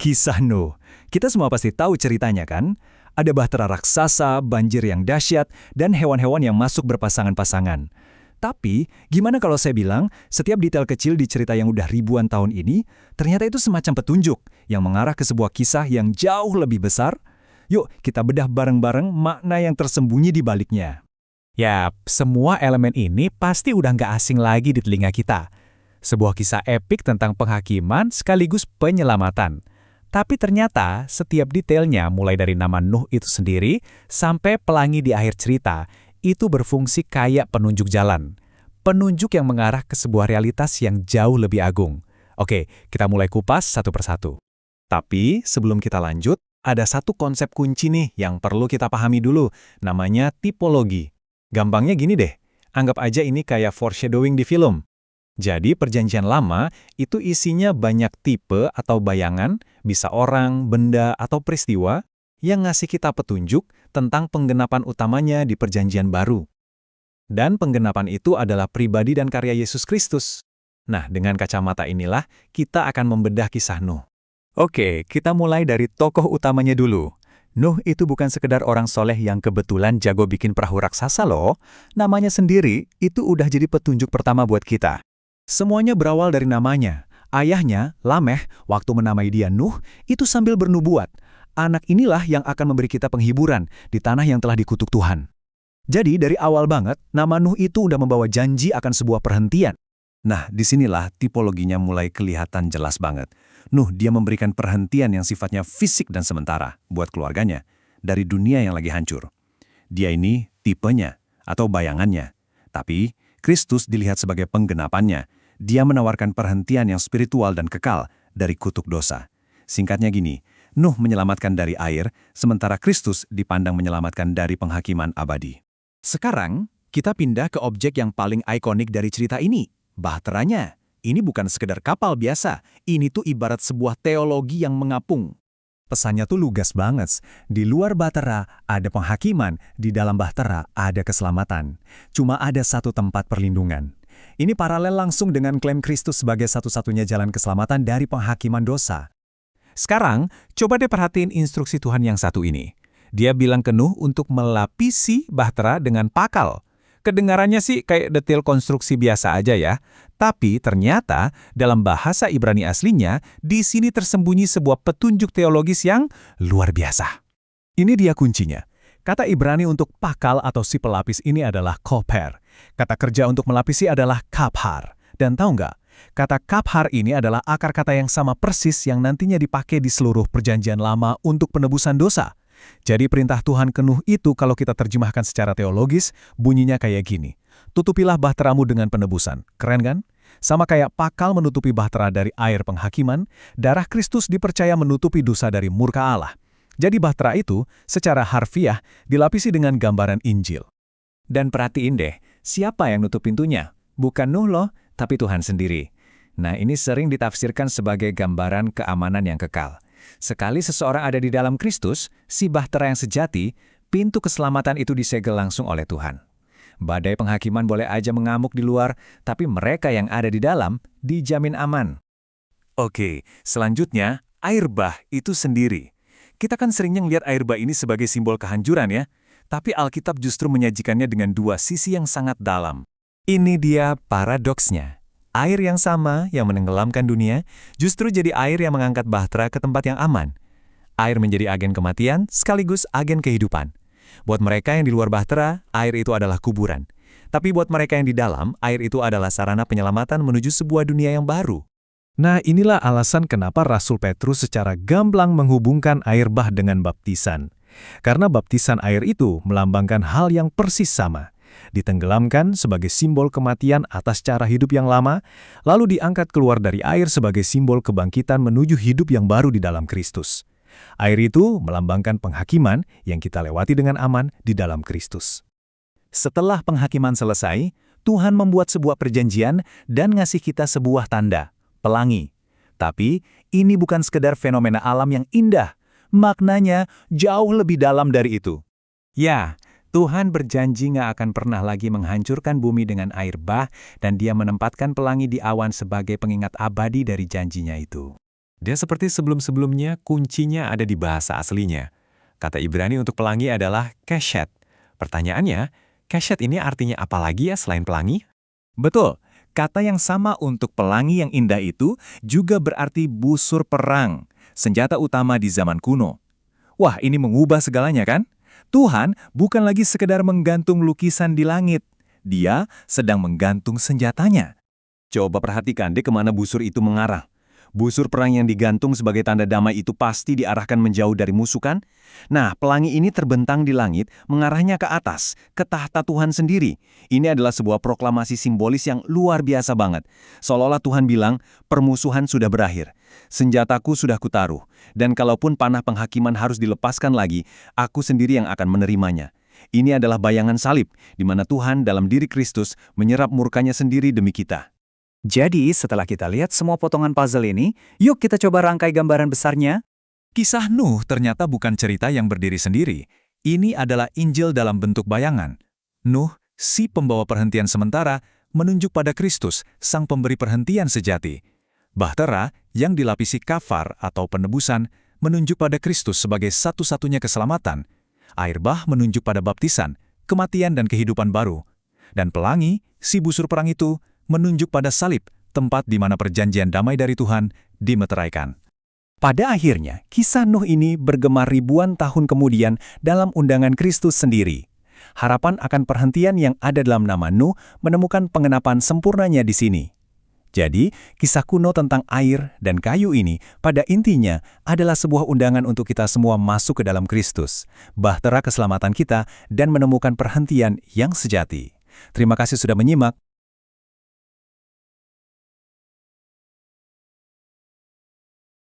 Kisah Nuh. Kita semua pasti tahu ceritanya kan? Ada bahtera raksasa, banjir yang dahsyat, dan hewan-hewan yang masuk berpasangan-pasangan. Tapi, gimana kalau saya bilang, setiap detail kecil di cerita yang udah ribuan tahun ini, ternyata itu semacam petunjuk yang mengarah ke sebuah kisah yang jauh lebih besar? Yuk, kita bedah bareng-bareng makna yang tersembunyi di baliknya. Yap, semua elemen ini pasti udah nggak asing lagi di telinga kita. Sebuah kisah epik tentang penghakiman sekaligus penyelamatan. Tapi ternyata setiap detailnya mulai dari nama Nuh itu sendiri sampai pelangi di akhir cerita itu berfungsi kayak penunjuk jalan. Penunjuk yang mengarah ke sebuah realitas yang jauh lebih agung. Oke, kita mulai kupas satu persatu. Tapi, sebelum kita lanjut, ada satu konsep kunci nih yang perlu kita pahami dulu, namanya tipologi. Gampangnya gini deh, anggap aja ini kayak foreshadowing di film. Jadi perjanjian lama itu isinya banyak tipe atau bayangan, bisa orang, benda, atau peristiwa, yang ngasih kita petunjuk tentang penggenapan utamanya di perjanjian baru. Dan penggenapan itu adalah pribadi dan karya Yesus Kristus. Nah, dengan kacamata inilah kita akan membedah kisah Nuh. Oke, kita mulai dari tokoh utamanya dulu. Nuh itu bukan sekedar orang soleh yang kebetulan jago bikin perahu raksasa loh. Namanya sendiri itu udah jadi petunjuk pertama buat kita. Semuanya berawal dari namanya. Ayahnya, Lameh, waktu menamai dia Nuh, itu sambil bernubuat. Anak inilah yang akan memberi kita penghiburan di tanah yang telah dikutuk Tuhan. Jadi dari awal banget, nama Nuh itu udah membawa janji akan sebuah perhentian. Nah, disinilah tipologinya mulai kelihatan jelas banget. Nuh, dia memberikan perhentian yang sifatnya fisik dan sementara buat keluarganya dari dunia yang lagi hancur. Dia ini tipenya atau bayangannya. Tapi, Kristus dilihat sebagai penggenapannya. Dia menawarkan perhentian yang spiritual dan kekal dari kutuk dosa. Singkatnya gini, Nuh menyelamatkan dari air, sementara Kristus dipandang menyelamatkan dari penghakiman abadi. Sekarang, kita pindah ke objek yang paling ikonik dari cerita ini, bahteranya. Ini bukan sekedar kapal biasa, ini tuh ibarat sebuah teologi yang mengapung. Pesannya tuh lugas banget. Di luar bahtera ada penghakiman, di dalam bahtera ada keselamatan. Cuma ada satu tempat perlindungan. Ini paralel langsung dengan klaim Kristus sebagai satu-satunya jalan keselamatan dari penghakiman dosa. Sekarang, coba deh perhatiin instruksi Tuhan yang satu ini. Dia bilang ke Nuh untuk melapisi bahtera dengan pakal. Kedengarannya sih kayak detail konstruksi biasa aja ya. Tapi ternyata dalam bahasa Ibrani aslinya, di sini tersembunyi sebuah petunjuk teologis yang luar biasa. Ini dia kuncinya. Kata Ibrani untuk pakal atau si pelapis ini adalah koper. Kata kerja untuk melapisi adalah kaphar. Dan tahu nggak? Kata kaphar ini adalah akar kata yang sama persis yang nantinya dipakai di seluruh perjanjian lama untuk penebusan dosa. Jadi perintah Tuhan ke Nuh itu kalau kita terjemahkan secara teologis, bunyinya kayak gini. Tutupilah bahteramu dengan penebusan. Keren kan? Sama kayak pakal menutupi bahtera dari air penghakiman, darah Kristus dipercaya menutupi dosa dari murka Allah. Jadi bahtera itu secara harfiah dilapisi dengan gambaran Injil. Dan perhatiin deh, siapa yang nutup pintunya? Bukan Nuh loh, tapi Tuhan sendiri. Nah, ini sering ditafsirkan sebagai gambaran keamanan yang kekal. Sekali seseorang ada di dalam Kristus, si bahtera yang sejati, pintu keselamatan itu disegel langsung oleh Tuhan. Badai penghakiman boleh aja mengamuk di luar, tapi mereka yang ada di dalam dijamin aman. Oke, selanjutnya, air bah itu sendiri. Kita kan seringnya ngelihat air bah ini sebagai simbol kehancuran ya, tapi Alkitab justru menyajikannya dengan dua sisi yang sangat dalam. Ini dia paradoksnya. Air yang sama yang menenggelamkan dunia justru jadi air yang mengangkat bahtera ke tempat yang aman. Air menjadi agen kematian sekaligus agen kehidupan. Buat mereka yang di luar bahtera, air itu adalah kuburan. Tapi buat mereka yang di dalam, air itu adalah sarana penyelamatan menuju sebuah dunia yang baru. Nah, inilah alasan kenapa Rasul Petrus secara gamblang menghubungkan air bah dengan baptisan. Karena baptisan air itu melambangkan hal yang persis sama. Ditenggelamkan sebagai simbol kematian atas cara hidup yang lama, lalu diangkat keluar dari air sebagai simbol kebangkitan menuju hidup yang baru di dalam Kristus. Air itu melambangkan penghakiman yang kita lewati dengan aman di dalam Kristus. Setelah penghakiman selesai, Tuhan membuat sebuah perjanjian dan ngasih kita sebuah tanda, pelangi. Tapi ini bukan sekedar fenomena alam yang indah, maknanya jauh lebih dalam dari itu. Ya, Tuhan berjanji nggak akan pernah lagi menghancurkan bumi dengan air bah, dan Dia menempatkan pelangi di awan sebagai pengingat abadi dari janjinya itu. Dia seperti sebelum-sebelumnya, kuncinya ada di bahasa aslinya. Kata Ibrani untuk pelangi adalah keshet. Pertanyaannya, keshet ini artinya apa lagi ya selain pelangi? Betul, kata yang sama untuk pelangi yang indah itu juga berarti busur perang, senjata utama di zaman kuno. Wah, ini mengubah segalanya kan? Tuhan bukan lagi sekedar menggantung lukisan di langit. Dia sedang menggantung senjatanya. Coba perhatikan deh kemana busur itu mengarah. Busur perang yang digantung sebagai tanda damai itu pasti diarahkan menjauh dari musuh kan? Nah, pelangi ini terbentang di langit, mengarahnya ke atas, ke tahta Tuhan sendiri. Ini adalah sebuah proklamasi simbolis yang luar biasa banget. Seolah-olah Tuhan bilang, permusuhan sudah berakhir. Senjataku sudah kutaruh. Dan kalaupun panah penghakiman harus dilepaskan lagi, aku sendiri yang akan menerimanya. Ini adalah bayangan salib, di mana Tuhan dalam diri Kristus menyerap murkanya sendiri demi kita. Jadi, setelah kita lihat semua potongan puzzle ini, yuk kita coba rangkai gambaran besarnya. Kisah Nuh ternyata bukan cerita yang berdiri sendiri. Ini adalah Injil dalam bentuk bayangan. Nuh, si pembawa perhentian sementara, menunjuk pada Kristus, sang pemberi perhentian sejati. Bahtera, yang dilapisi kafar atau penebusan, menunjuk pada Kristus sebagai satu-satunya keselamatan. Air bah menunjuk pada baptisan, kematian dan kehidupan baru. Dan pelangi, si busur perang itu, menunjuk pada salib, tempat di mana perjanjian damai dari Tuhan dimeteraikan. Pada akhirnya, kisah Nuh ini bergema ribuan tahun kemudian dalam undangan Kristus sendiri. Harapan akan perhentian yang ada dalam nama Nuh menemukan pengenapan sempurnanya di sini. Jadi, kisah kuno tentang air dan kayu ini pada intinya adalah sebuah undangan untuk kita semua masuk ke dalam Kristus, bahtera keselamatan kita dan menemukan perhentian yang sejati. Terima kasih sudah menyimak.